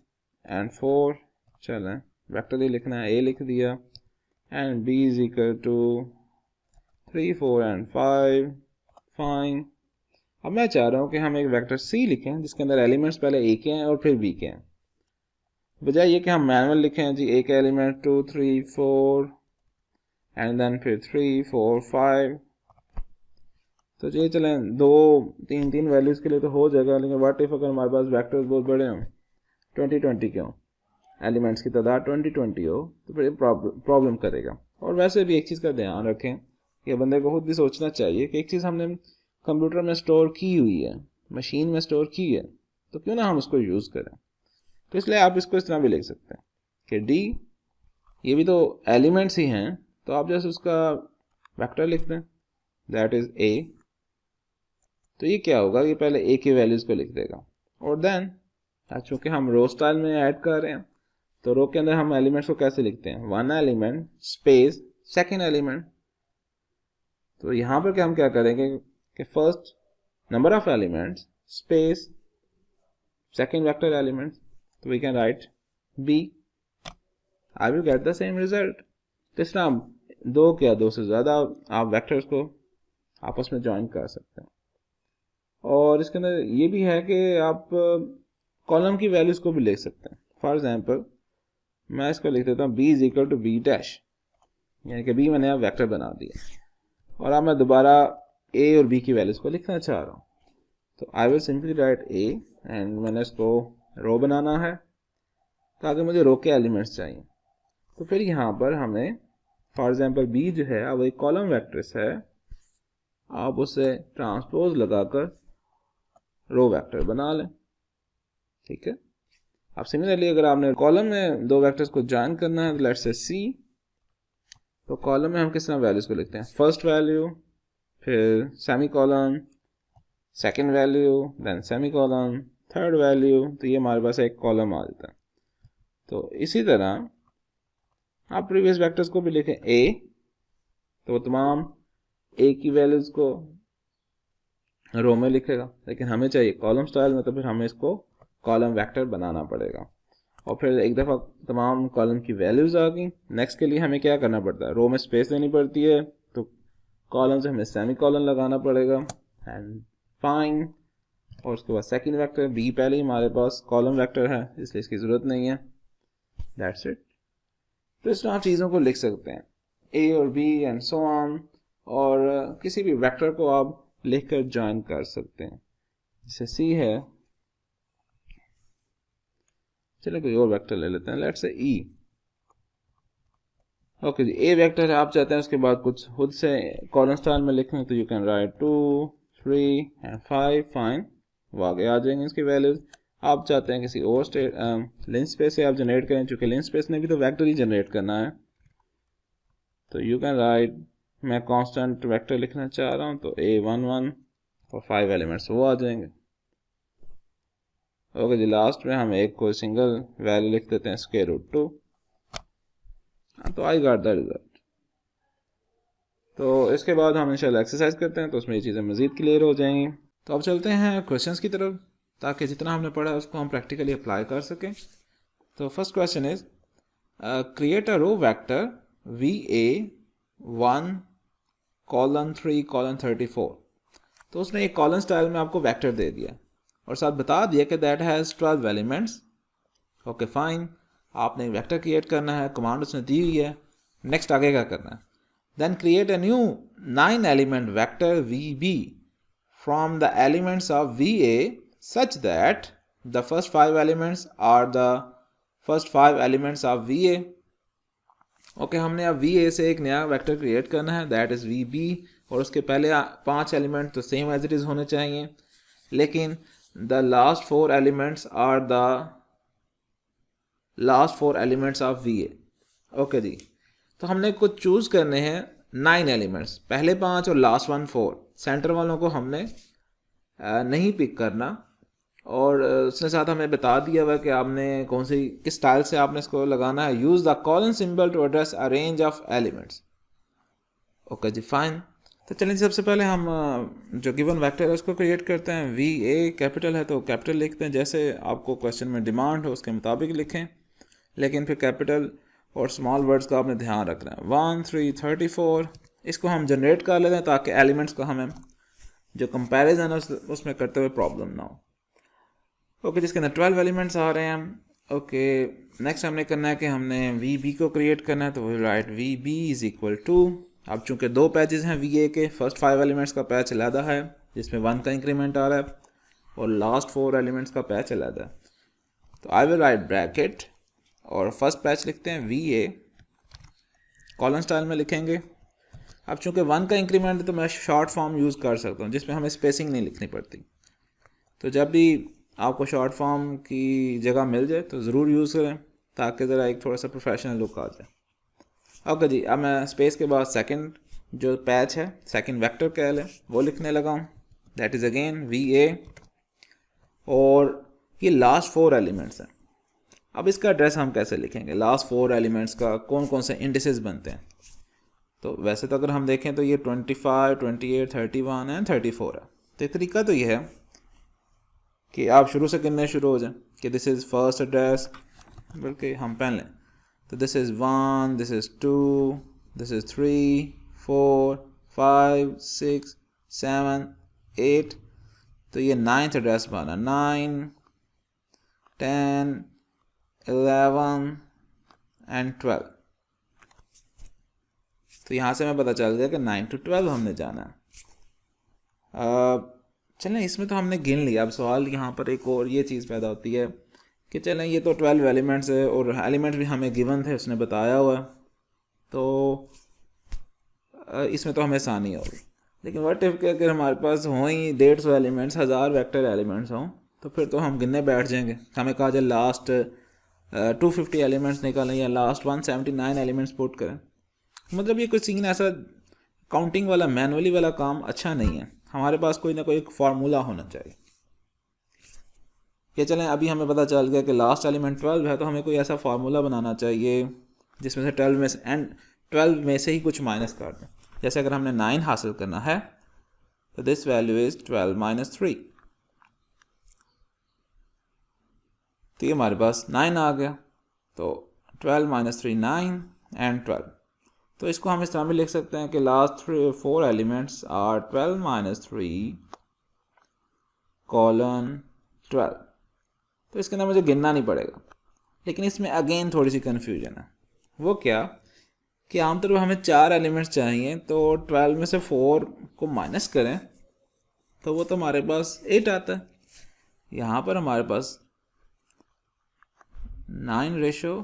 and 4। चलें, वेक्टर ही लिखना है, a लिख दिया, and b is equal to 3, 4 and 5, fine. अब मैं चाह रहा हूँ कि हम एक वेक्टर c लिखें जिसके अंदर एलिमेंट्स पहले a के हैं और फिर b के हैं, बजाय ये कि हम मैनुअल लिखें जी एक एलिमेंट 2, 3, 4 एंड देन फिर 3, 4, 5। तो ये चलें दो तीन वैल्यूज़ के लिए तो हो जाएगा, लेकिन व्हाट इफ अगर हमारे पास वेक्टर्स बहुत बड़े हों, 20 के हों, एलिमेंट्स की तादाद 20 हो, तो फिर प्रॉब्लम करेगा। और वैसे भी एक चीज़ का ध्यान रखें कि बंदे को खुद भी सोचना चाहिए कि एक चीज़ हमने कंप्यूटर में स्टोर की हुई है, मशीन में स्टोर की है, तो क्यों ना हम उसको यूज़ करें। तो इसलिए आप इसको इस तरह भी लिख सकते हैं कि डी, ये भी तो एलिमेंट्स ही हैं, तो आप जैसे उसका वेक्टर लिख दें, दैट इज ए। तो ये क्या होगा, ये पहले ए की वैल्यूज को लिख देगा, और देन चूंकि हम रो स्टाइल में ऐड कर रहे हैं, तो रो के अंदर हम एलिमेंट्स को कैसे लिखते हैं, one element space second element. तो यहाँ पर हम क्या करेंगे कि first number of elements space second vector elements, तो we can write b, I will get the same result। तो इस तरह दो क्या दो से ज़्यादा आप वेक्टर्स को आपस में ज्वाइन कर सकते हैं। और इसके अंदर ये भी है कि आप कॉलम की वैल्यूज़ को भी लिख सकते हैं। फॉर एग्जांपल मैं इसको लिख देता हूँ b is equal to b dash, यानी कि b मैंने अब वेक्टर बना दिया, और अब मैं दोबारा a और b की वैल्यूज़ को लिखना चाह रहा हूँ। तो I will simply write a, and मैंने इसको रो बनाना है ताकि मुझे रो के एलिमेंट्स चाहिए। तो फिर यहाँ पर हमें फॉर एग्जांपल b जो है अब एक कॉलम वेक्टर्स है, आप उसे ट्रांसपोज लगाकर रो वेक्टर बना लें, ठीक है। अब सिमिलरली अगर आपने कॉलम में दो वेक्टर्स को ज्वाइन करना है, तो लेट्स से c, तो कॉलम में हम किस तरह वैल्यूज को लिखते हैं, फर्स्ट वैल्यू, फिर semicolon, second value, then semicolon, third value, तो ये हमारे पास एक कॉलम आ जाता है। तो इसी तरह आप प्रीवियस वेक्टर्स को भी लिखें a, तो वो तमाम a की वैल्यूज को रो में लिखेगा, लेकिन हमें चाहिए कॉलम स्टाइल में, तो फिर हमें इसको कॉलम वेक्टर बनाना पड़ेगा। और फिर एक दफ़ा तमाम कॉलम की वैल्यूज आ गई, नेक्स्ट के लिए हमें क्या करना पड़ता है, रो में स्पेस देनी पड़ती है, तो कॉलम से हमें सेमी कॉलन लगाना पड़ेगा एंड फाइन। और उसके बाद सेकेंड वेक्टर b, पहले ही हमारे पास कॉलम वेक्टर है इसलिए इसकी ज़रूरत नहीं है, दैट्स इट। तो इस तरह आप चीज़ों को लिख सकते हैं a और b एंड सो ऑन, और किसी भी वेक्टर को आप लिखकर ज्वाइन कर सकते हैं। जैसे c है, चलिए कोई और वेक्टर ले लेते हैं, लेट्स से e। ओके जी, a वेक्टर है, आप चाहते हैं उसके बाद कुछ खुद से कॉलम स्टाइल में लिखना, तो you can write 2, 3 and 5, fine, वो आगे आ जाएंगे इसकी वैल्यूज। आप चाहते हैं किसी और लिंक स्पेस से आप जनरेट करें, चूंकि लिंक स्पेस ने भी तो वेक्टर ही जनरेट करना है, तो यू कैन राइट, मैं कांस्टेंट वेक्टर लिखना चाह रहा हूं, तो a11 और 5 एलिमेंट्स वो आ जाएंगे। ओके जी, लास्ट में हम एक कोई सिंगल वैल्यू लिख देते हैं, स्क्वायर रूट 2, तो आई गॉट द रिजल्ट। तो इसके बाद हम इंशाल्लाह एक्सरसाइज करते हैं, तो उसमें ये चीज़ें मज़ीद क्लियर हो जाएंगी। तो अब चलते हैं क्वेश्चंस की तरफ, ताकि जितना हमने पढ़ा है उसको हम प्रैक्टिकली अप्लाई कर सकें। तो first question is create a row vector va1 colon 3 colon 34। तो उसने एक कॉलन स्टाइल में आपको वेक्टर दे दिया और साथ बता दिया कि that has 12 elements. Okay fine, आपने एक वेक्टर क्रिएट करना है, कमांड उसने दी हुई है। नेक्स्ट आगे क्या करना है, then create a new 9 element vector vb from the elements of va such that the first 5 elements are the first 5 elements of V A. Okay, हमने अब वी ए से एक नया वेक्टर क्रिएट करना है, दैट इज़ वी बी, और उसके पहले 5 एलिमेंट तो सेम एज इट इज़ होने चाहिए, लेकिन the last 4 elements are the last 4 elements of V A. Okay जी, तो हमने कुछ चूज़ करने हैं 9 एलिमेंट्स, पहले 5 और लास्ट 1 4। सेंटर वालों को हमने नहीं पिक करना, और उसने साथ हमें बता दिया हुआ कि आपने कौन सी किस स्टाइल से आपने इसको लगाना है। Use the colon symbol to address a range of elements. Okay जी, फाइन। तो चलिए सबसे पहले हम जो गिवन वेक्टर है उसको क्रिएट करते हैं। वी ए कैपिटल है तो कैपिटल लिखते हैं, जैसे आपको क्वेश्चन में डिमांड हो उसके मुताबिक लिखें, लेकिन फिर कैपिटल और स्मॉल वर्ड्स का आपने ध्यान रखना है। 1 3 34 इसको हम जनरेट कर लेते हैं ताकि एलिमेंट्स को हमें जो कंपैरिजन है उसमें करते हुए प्रॉब्लम ना हो। ओके, जिसके अंदर 12 एलिमेंट्स आ रहे हैं। ओके, नेक्स्ट हमने करना है कि हमने वी बी को क्रिएट करना है, तो we write V B is equal to, अब चूंकि 2 पैचेस हैं वी ए के, फर्स्ट 5 एलिमेंट्स का पैच अलहदा है जिसमें 1 का इंक्रीमेंट आ रहा है, और लास्ट 4 एलिमेंट्स का पैच अलहदा है। तो आई विल राइट ब्रैकेट और फर्स्ट पैच लिखते हैं वी ए, कॉलन स्टाइल में लिखेंगे। अब चूंकि 1 का इंक्रीमेंट है तो मैं शॉर्ट फॉर्म यूज़ कर सकता हूँ जिसमें हमें स्पेसिंग नहीं लिखनी पड़ती। तो जब भी आपको शॉर्ट फॉर्म की जगह मिल जाए तो ज़रूर यूज़ करें ताकि ज़रा एक थोड़ा सा प्रोफेशनल लुक आ जाए। ओके जी, अब मैं स्पेस के बाद सेकंड जो पैच है, सेकंड वेक्टर कह लें, वो लिखने लगा हूँ, that is again V A, और ये लास्ट 4 एलिमेंट्स हैं। अब इसका एड्रेस हम कैसे लिखेंगे, लास्ट 4 एलिमेंट्स का कौन कौन से इंडिसेस बनते हैं। तो वैसे तो अगर हम देखें तो ये 25 28 31 एंड 34 है। तो तरीका तो ये है कि आप शुरू से गिनने शुरू हो जाएं कि दिस इज़ फर्स्ट एड्रेस, बल्कि हम पहन लें तो this is 1, this is 2, this is 3 4 5 6 7 8, तो ये 9th एड्रेस बना, 9 10 11 एंड 12। तो यहाँ से हमें पता चल गया कि 9 to 12 हमने जाना है। चलें, इसमें तो हमने गिन लिया। अब सवाल यहाँ पर एक और ये चीज़ पैदा होती है कि चलें ये तो 12 एलिमेंट्स है और एलिमेंट्स भी हमें गिवन थे, उसने बताया हुआ, तो इसमें तो हमें आसानी होगी। लेकिन व्हाट इफ के अगर हमारे पास हों ही 150 एलिमेंट्स, 1000 वेक्टर एलिमेंट्स हों, तो फिर तो हम गिनने बैठ जाएंगे। हमें कहा जाए लास्ट 250 एलिमेंट्स निकालें या लास्ट 179 एलिमेंट्स पुट करें, मतलब ये कोई सीन ऐसा काउंटिंग वाला मैनुअली वाला काम अच्छा नहीं है। हमारे पास कोई ना कोई एक फार्मूला होना चाहिए। ये चलें, अभी हमें पता चल गया कि लास्ट एलिमेंट 12 है, तो हमें कोई ऐसा फार्मूला बनाना चाहिए जिसमें से 12 में से ही कुछ माइनस कर दें। जैसे अगर हमने 9 हासिल करना है तो दिस वैल्यू इज 12 - 3, तो ये हमारे पास 9 आ गया। तो 12 - 3 9 एंड 12। तो इसको हम इस तरह भी लिख सकते हैं कि लास्ट 4 एलिमेंट्स आर 12 - 3 colon 12। तो इसके अंदर मुझे गिनना नहीं पड़ेगा, लेकिन इसमें अगेन थोड़ी सी कन्फ्यूजन है। वो क्या कि आमतौर पर हमें 4 एलिमेंट्स चाहिए, तो 12 में से 4 को माइनस करें तो वो तो हमारे पास 8 आता है। यहाँ पर हमारे पास 9 रेशो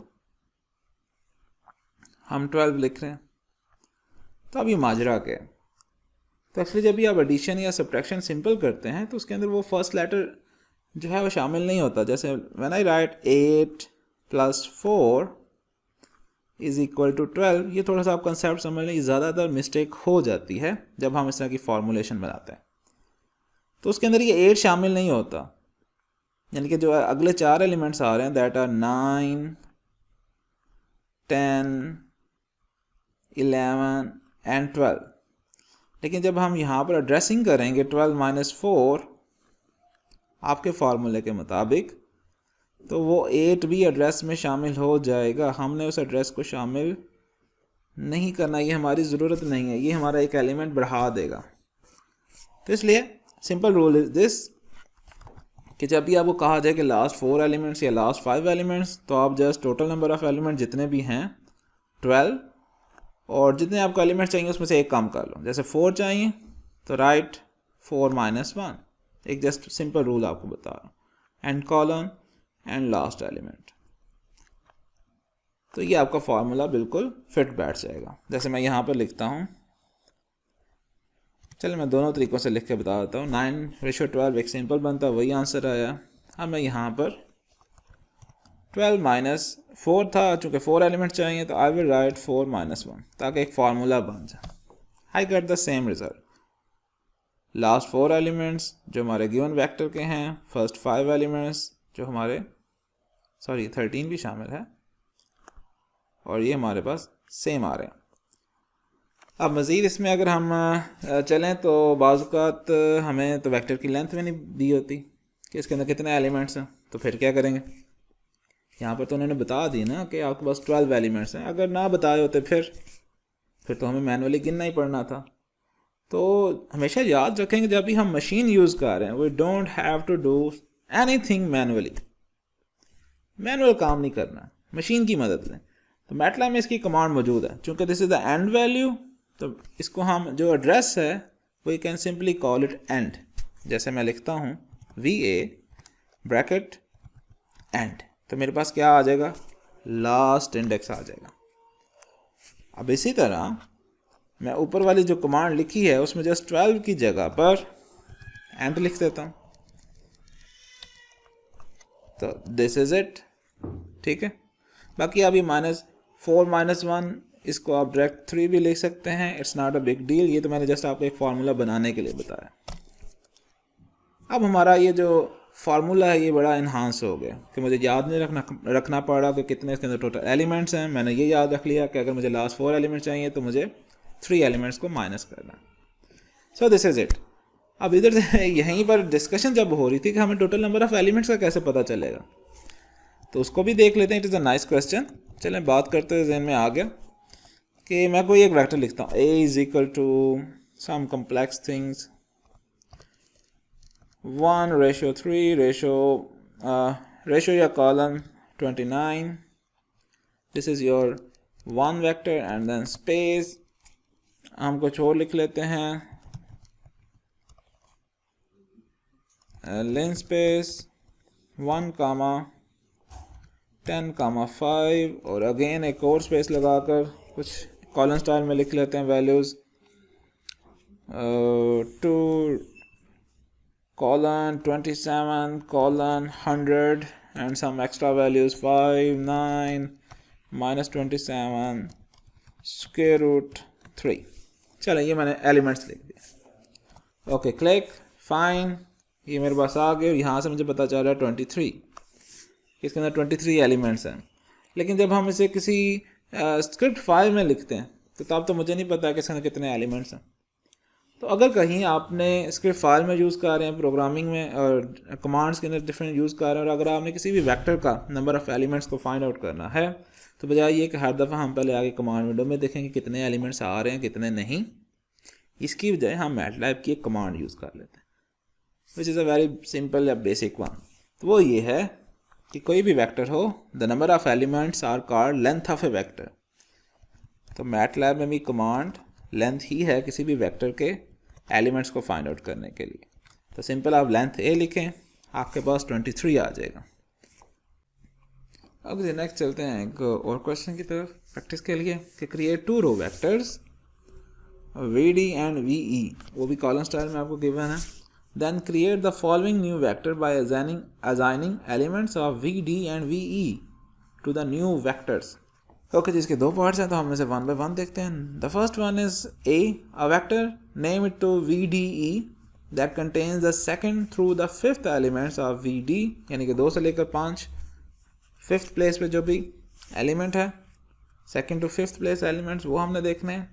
हम 12 लिख रहे हैं। तो अब ये माजरा क्या है, तो एक्चुअली जब भी आप एडिशन या सब्ट्रैक्शन सिंपल करते हैं तो उसके अंदर वो फर्स्ट लेटर जो है वो शामिल नहीं होता। जैसे when I write 8 + 4 is equal to 12, ये थोड़ा सा आप कंसेप्ट समझ लें, ज़्यादातर मिस्टेक हो जाती है जब हम इस तरह की फॉर्मुलेशन बनाते हैं। तो उसके अंदर ये 8 शामिल नहीं होता, यानी कि जो अगले 4 एलिमेंट्स आ रहे हैं दैट आर 9 10 11 एंड 12। लेकिन जब हम यहाँ पर एड्रेसिंग करेंगे 12 - 4 आपके फार्मूले के मुताबिक, तो वो 8 भी एड्रेस में शामिल हो जाएगा। हमने उस एड्रेस को शामिल नहीं करना, ये हमारी ज़रूरत नहीं है, ये हमारा एक एलिमेंट बढ़ा देगा। तो इसलिए सिंपल रूल इज़ दिस कि जब भी आपको कहा जाए कि लास्ट 4 एलिमेंट्स या लास्ट 5 एलिमेंट्स, तो आप just total number of element जितने भी हैं 12, और जितने आपको एलिमेंट चाहिए उसमें से एक कम कर लो। जैसे 4 चाहिए तो राइट 4 - 1, एक जस्ट सिंपल रूल आपको बता रहा हूँ। And colon and last element. तो ये आपका फॉर्मूला बिल्कुल फिट बैठ जाएगा। जैसे मैं यहाँ पर लिखता हूँ, चलिए मैं दोनों तरीक़ों से लिख के बता देता हूँ। 9:12 एक सिंपल बनता है, वही आंसर आया। अब मैं यहाँ पर 12 - 4 था, चूँकि 4 एलिमेंट चाहिए तो आई विल राइट 4 - 1 ताकि एक फार्मूला बन जाए। I get the same result. Last 4 elements जो हमारे गिवन वेक्टर के हैं, फर्स्ट 5 एलिमेंट्स जो हमारे 13 भी शामिल है, और ये हमारे पास सेम आ रहे हैं। अब मज़ीद इसमें अगर हम चलें तो बाज़ात हमें तो वेक्टर की लेंथ में नहीं दी होती कि इसके अंदर कितने एलिमेंट्स हैं, तो फिर क्या करेंगे। यहाँ पर तो उन्होंने बता दी ना कि आपके पास 12 एलिमेंट्स हैं। अगर ना बताए होते फिर तो हमें मैनुअली गिनना ही पड़ना था। तो हमेशा याद रखेंगे जब भी हम मशीन यूज़ कर रहे हैं, we don't have to do anything manually. Manual काम नहीं करना, मशीन की मदद लें। तो मैटलैब में इसकी कमांड मौजूद है। चूँकि this is the end value, तो इसको हम जो एड्रेस है we can simply call it end. जैसे मैं लिखता हूँ VA ब्रैकेट एंड, तो मेरे पास क्या आ जाएगा, लास्ट इंडेक्स आ जाएगा। अब इसी तरह मैं ऊपर वाली जो कमांड लिखी है उसमें जस्ट 12 की जगह पर एंड लिख देता हूँ, तो दिस इज इट। ठीक है। बाकी आप ये -4 - 1 इसको आप डायरेक्ट 3 भी लिख सकते हैं, it's not a big deal. ये तो मैंने जस्ट आपको एक फार्मूला बनाने के लिए बताया। अब हमारा ये जो फार्मूला है ये बड़ा इन्हांस हो गया कि मुझे याद नहीं रखना पड़ा कि कितने इसके अंदर टोटल एलिमेंट्स हैं। मैंने ये याद रख लिया कि अगर मुझे लास्ट 4 एलिमेंट चाहिए तो मुझे 3 एलिमेंट्स को माइनस करना। So this is it. अब इधर से यहीं पर डिस्कशन जब हो रही थी कि हमें टोटल नंबर ऑफ़ एलिमेंट्स का कैसे पता चलेगा, तो उसको भी देख लेते हैं। It is a nice question. चलें बात करते हुए जहन में आ गया कि मैं कोई एक वेक्टर लिखता हूँ, A = some complex things 1:3 ratio या column 29। This is your one vector and then space. हम कुछ और लिख लेते हैं, लेन स्पेस 1, 10, 5 और अगेन एक और स्पेस लगाकर कुछ कॉलम स्टाइल में लिख लेते हैं values 2, 27, 100 and some extra values 5, 9, -27, √3। चलो ये मैंने एलिमेंट्स लिख दिया। ओके क्लिक, फाइन, ये मेरे पास आ गए। यहाँ से मुझे पता चल रहा है 23, इसके अंदर 23 एलिमेंट्स हैं। लेकिन जब हम इसे किसी स्क्रिप्ट फाइल में लिखते हैं तो तब तो मुझे नहीं पता कि इसके अंदर कितने एलिमेंट्स हैं। तो अगर कहीं आपने स्क्रिप्ट फाइल में यूज़ कर रहे हैं, प्रोग्रामिंग में और कमांड्स के अंदर डिफरेंट यूज़ कर रहे हैं, और अगर आपने किसी भी वेक्टर का नंबर ऑफ़ एलिमेंट्स को फाइंड आउट करना है तो बजाय ये कि हर दफ़ा हम पहले आगे कमांड विंडो में देखेंगे कितने एलिमेंट्स आ रहे हैं कितने नहीं, इसकी बजाय हम मैटलैब की एक कमांड यूज़ कर लेते हैं which is a very simple या बेसिक वन। तो वो ये है कि कोई भी वेक्टर हो, the number of elements are called length of a vector. तो मैटलैब में भी कमांड लेंथ ही है किसी भी वेक्टर के एलिमेंट्स को फाइंड आउट करने के लिए। तो सिंपल आप लेंथ A लिखें, आपके पास 23 आ जाएगा। अब नेक्स्ट चलते हैं एक और क्वेश्चन की तरफ प्रैक्टिस के लिए कि create 2 row vectors VD and VE, वो भी कॉलम स्टाइल में आपको गिवन है। Then create the following new vector by assigning elements of VD and VE to the new vectors. Okay जी, इसके 2 पार्ट्स हैं तो हम इसे 1 by 1 देखते हैं। The first one is a vector, name it to VDE that contains the second through the fifth elements of VD, यानी कि 2 से लेकर 5 फिफ्थ प्लेस पे जो भी एलिमेंट है, second to fifth place elements वो हमने देखने हैं।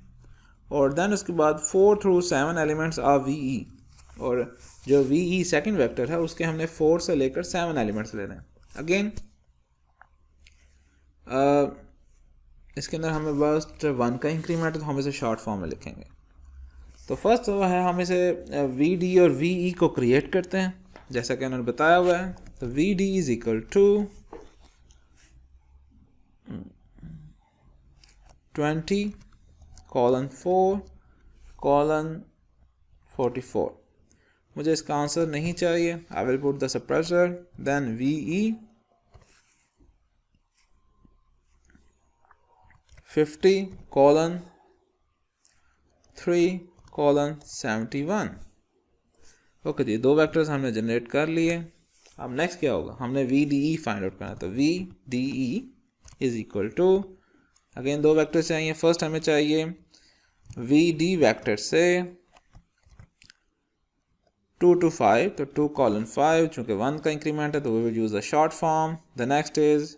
और देन उसके बाद 4 through 7 एलिमेंट्स ऑफ VE, और जो VE सेकंड वेक्टर है उसके हमने 4 से लेकर 7 एलिमेंट्स लेने हैं। अगेन इसके अंदर हमें बस 1 का इंक्रीमेंट है तो हम इसे शॉर्ट फॉर्म में लिखेंगे। तो फर्स्ट वो है हम इसे VD और VE को क्रिएट करते हैं जैसा कि उन्होंने बताया हुआ है। तो VD इज इक्वल टू 20:4:44। मुझे इसका आंसर नहीं चाहिए। I will put the suppressor, then VE 50:3:71। Okay जी, दो वेक्टर्स हमने जनरेट कर लिए। अब नेक्स्ट क्या होगा, हमने VDE फाइंड आउट करना। तो VDE is equal to, again दो वेक्टर चाहिए। फर्स्ट हमें चाहिए VD वेक्टर से 2 to 5, तो 2:5, चूंकि 1 का इंक्रीमेंट है तो we will use the short form. The next is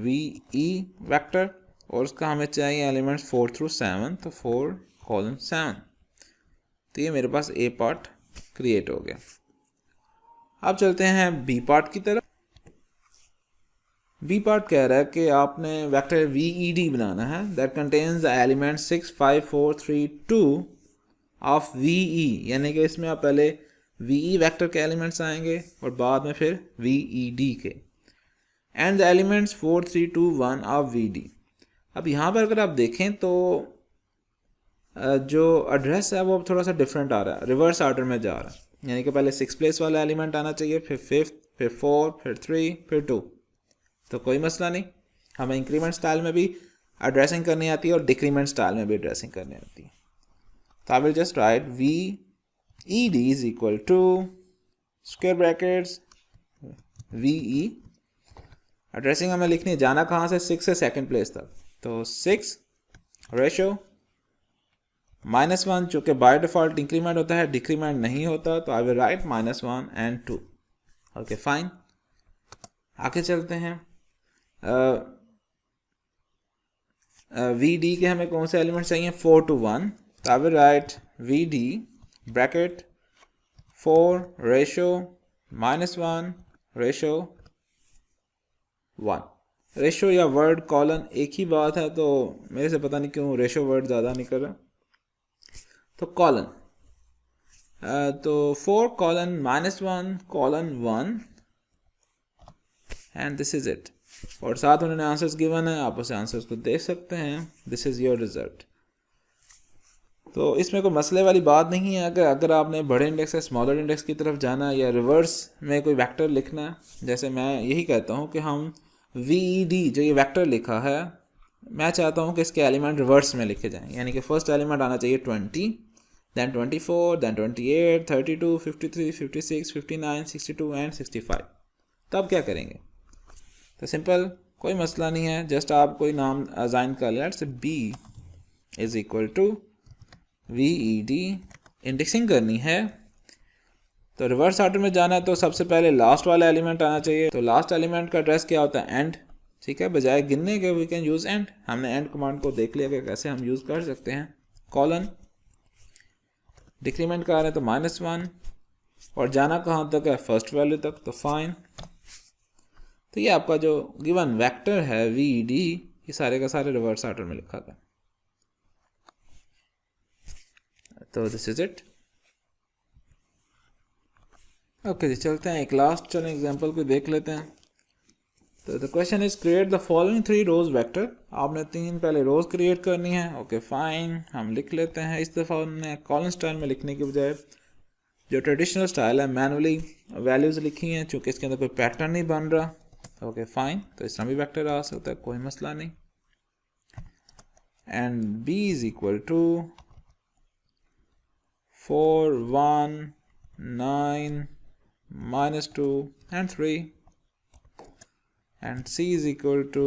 VE vector, और उसका हमें चाहिए एलिमेंट्स 4 through 7, तो 4:7। तो ये मेरे पास A पार्ट क्रिएट हो गया। अब चलते हैं B पार्ट की तरफ। B पार्ट कह रहा है कि आपने वेक्टर VED बनाना है, that contains the element 6, 5, 4, 3, 2 of VE, यानी कि इसमें आप पहले VE वेक्टर के एलिमेंट्स आएंगे और बाद में फिर VED के, and the elements 4, 3, 2, 1 of VD। अब यहाँ पर अगर आप देखें तो जो एड्रेस है वो थोड़ा सा डिफरेंट आ रहा है, रिवर्स ऑर्डर में जा रहा है। यानी कि पहले 6 प्लेस वाला एलिमेंट आना चाहिए, फिर 5th, फिर 4, फिर 3, फिर 2। तो कोई मसला नहीं, हमें इंक्रीमेंट स्टाइल में भी एड्रेसिंग करनी आती है और डिक्रीमेंट स्टाइल में भी एड्रेसिंग करनी आती है। तो I will just write VED is equal to square brackets VE। Addressing हमें लिखनी है, जाना कहाँ से, 6 से सेकंड प्लेस तक। तो 6 रेशो -1, चूँकि बाय डिफॉल्ट इंक्रीमेंट होता है, डिक्रीमेंट नहीं होता, तो I will write -1 and 2। Okay fine, आगे चलते हैं। VD के हमें कौन से एलिमेंट चाहिए, 4 to 1, तो I will write VD bracket 4 ratio -1 ratio 1। Ratio या वर्ड कॉलन एक ही बात है, तो मेरे से पता नहीं क्यों रेशो वर्ड ज़्यादा निकल रहा। तो कॉलन, तो 4:-1:1 एंड दिस इज इट। और साथ उन्होंने आंसर्स गिवन है, आप उसे आंसर्स को देख सकते हैं। This is your result. तो इसमें कोई मसले वाली बात नहीं है। अगर आपने बड़े इंडेक्स से स्मॉलर इंडेक्स की तरफ जाना या रिवर्स में कोई वेक्टर लिखना है, जैसे मैं यही कहता हूँ कि हम VED जो ये वेक्टर लिखा है, मैं चाहता हूँ कि इसके एलिमेंट रिवर्स में लिखे जाएं। यानी कि फर्स्ट एलिमेंट आना चाहिए 20, then 24, then 28, 32, 53, 56, 59, 62 एंड 65। तो अब क्या करेंगे, तो सिंपल, कोई मसला नहीं है, जस्ट आप कोई नाम असाइन कर लें। Let's B is equal to VED। Indexing करनी है तो रिवर्स ऑर्डर में जाना है, तो सबसे पहले लास्ट वाला एलिमेंट आना चाहिए। तो लास्ट एलिमेंट का एड्रेस क्या होता है, एंड। ठीक है, बजाय गिनने के वी कैन यूज एंड। हमने एंड कमांड को देख लिया कि कैसे हम यूज कर सकते हैं। कॉलन, डिक्रीमेंट कर रहे हैं तो -1, और जाना कहाँ तक है, फर्स्ट वैल्यू तक, तो फाइन। तो ये आपका जो गिवन वेक्टर है VED, ये सारे का सारे रिवर्स ऑर्डर में लिखा था। तो दिस इज इट। ओके जी, चलते हैं एक लास्ट चलो एग्जांपल को देख लेते हैं। तो the question is create the following 3 rows vector. आपने 3 पहले रोज क्रिएट करनी है। ओके फाइन, हम लिख लेते हैं। इस दफ़ा हमने कॉलन स्टाइल में लिखने के बजाय जो ट्रेडिशनल स्टाइल है मैनुअली वैल्यूज़ लिखी हैं, चूँकि इसके अंदर कोई पैटर्न नहीं बन रहा। ओके फाइन, तो इस तरह भी वेक्टर आ सकता है, कोई मसला नहीं। And B is equal to 4, 1, 9, -2 and 3, and C is equal to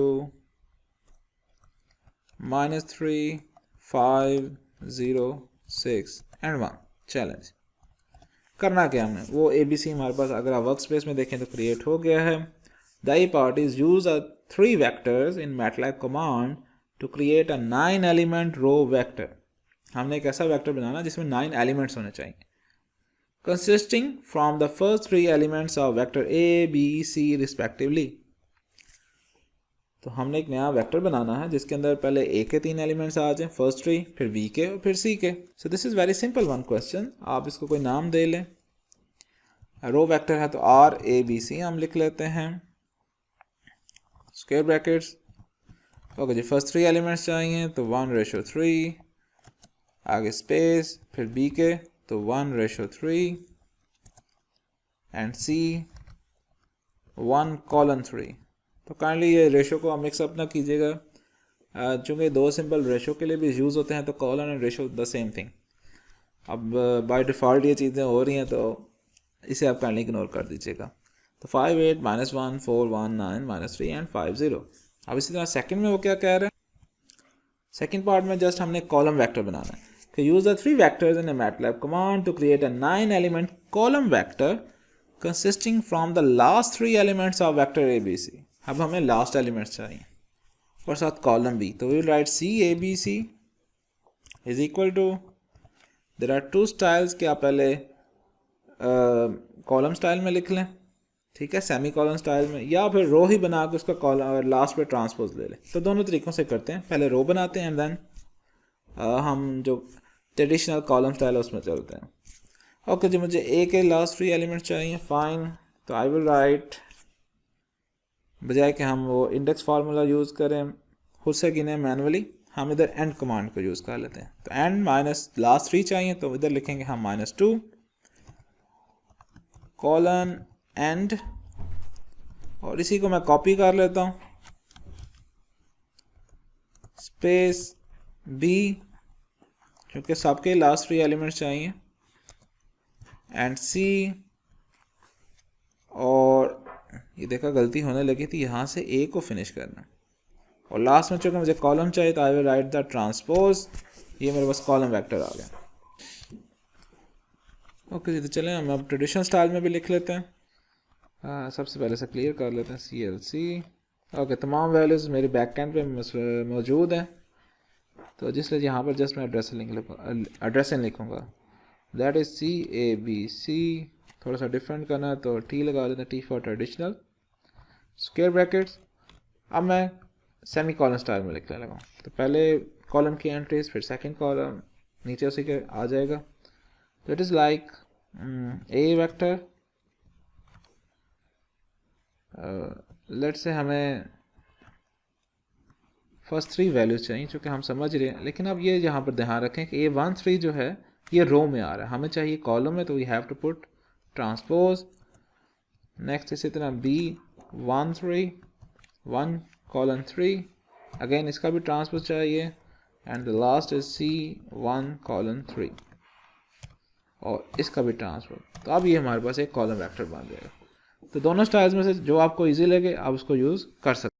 -3, 5, 0, 6 and 1। Challenge करना क्या हमने, वो ABC हमारे पास अगर आप वर्क स्पेस में देखें तो क्रिएट हो गया है। The A part is use 3 vectors in MATLAB command to create a 9 element row vector। हमने एक ऐसा वेक्टर बनाना जिसमें 9 एलिमेंट्स होने चाहिए, consisting from the first 3 elements of vector A, B, C respectively। तो हमने एक नया वेक्टर बनाना है जिसके अंदर पहले A के 3 एलिमेंट्स आ जाएं, फर्स्ट 3, फिर B के और फिर C के। So this is very simple one question. आप इसको कोई नाम दे लें। रो वेक्टर है तो RABC हम लिख लेते हैं, स्क्वायर ब्रैकेट्स। ओके जी, फर्स्ट 3 एलिमेंट्स चाहिए तो 1:3, आगे स्पेस, फिर B के, तो 1:3 एंड C 1:3। तो काइंडली ये रेशो को मिक्सअप ना कीजिएगा, चूँकि दो सिंपल रेशो के लिए भी यूज़ होते हैं, तो colon and ratio the same thing. अब बाय डिफ़ॉल्ट ये चीज़ें हो रही हैं तो इसे आप काइंडली इग्नोर कर दीजिएगा। तो 5 8 -1 4 1 9 -3 एंड 5 0। अब इसी तरह सेकंड में वो क्या कह रहे हैं, सेकंड पार्ट में जस्ट हमने कॉलम वेक्टर बनाना है कि use the 3 vectors in a MATLAB command to create a 9 element column vector consisting from the last 3 elements of vector ABC। अब हमें लास्ट एलिमेंट्स चाहिए और साथ कॉलम भी, तो we will write CABC is equal to, there are 2 styles कि आप पहले कॉलम स्टाइल में लिख लें, ठीक है, सेमी कॉलम स्टाइल में, या फिर रो ही बना के उसका कॉलम और लास्ट पे ट्रांसपोज ले लें। तो दोनों तरीक़ों से करते हैं, पहले रो बनाते हैं एंड देन हम जो ट्रेडिशनल कॉलम स्टाइल है उसमें चलते हैं। ओके जी, मुझे ए के लास्ट 3 एलिमेंट चाहिए, फाइन। तो आई विल राइट, बजाय कि हम वो इंडेक्स फार्मूला यूज़ करें खुद से गिने मैनुअली, हम इधर एंड कमांड को यूज़ कर लेते हैं। तो एंड माइनस लास्ट 3 चाहिए, तो इधर लिखेंगे हम -2 कॉलन एंड, और इसी को मैं कॉपी कर लेता हूँ, स्पेस बी, क्योंकि सबके लास्ट 3 एलिमेंट्स चाहिए, एंड सी, और ये देखा गलती होने लगी थी, यहाँ से ए को फिनिश करना, और लास्ट में चूँकि मुझे कॉलम चाहिए तो I will write the transpose, ये मेरे पास कॉलम वेक्टर आ गया। ओके जी, तो चलें हम अब ट्रेडिशनल स्टाइल में भी लिख लेते हैं। सबसे पहले से क्लियर कर लेते हैं CLC। ओके, तमाम वैल्यूज़ मेरे बैक एंड पे मौजूद हैं, तो जिसलिए यहाँ पर जस्ट मैं एड्रेसिंग लिखूँगा, दैट इज़ CABC। थोड़ा सा डिफरेंट करना है तो T लगा देते हैं, T for traditional, square brackets. अब मैं सेमी कॉलम स्टाइल में लिखने लगा, तो पहले कॉलम की एंट्रीज, फिर सेकंड कॉलम, नीचे उसी के आ जाएगा। तो it is like A vector, let's say हमें फर्स्ट 3 वैल्यूज चाहिए, चूँकि हम समझ रहे हैं, लेकिन अब ये यहाँ पर ध्यान रखें कि A13 जो है ये रो में आ रहा है, हमें चाहिए कॉलम में, तो we have to put transpose. Next इसी तरह B13 1:3, अगेन इसका भी ट्रांसपोज चाहिए, and the last is C1:3 और इसका भी ट्रांसपोज। तो अब ये हमारे पास एक कॉलम वेक्टर बन जाएगा। तो दोनों स्टाइल्स में से जो आपको इजी लगे आप उसको यूज़ कर सकते हैं।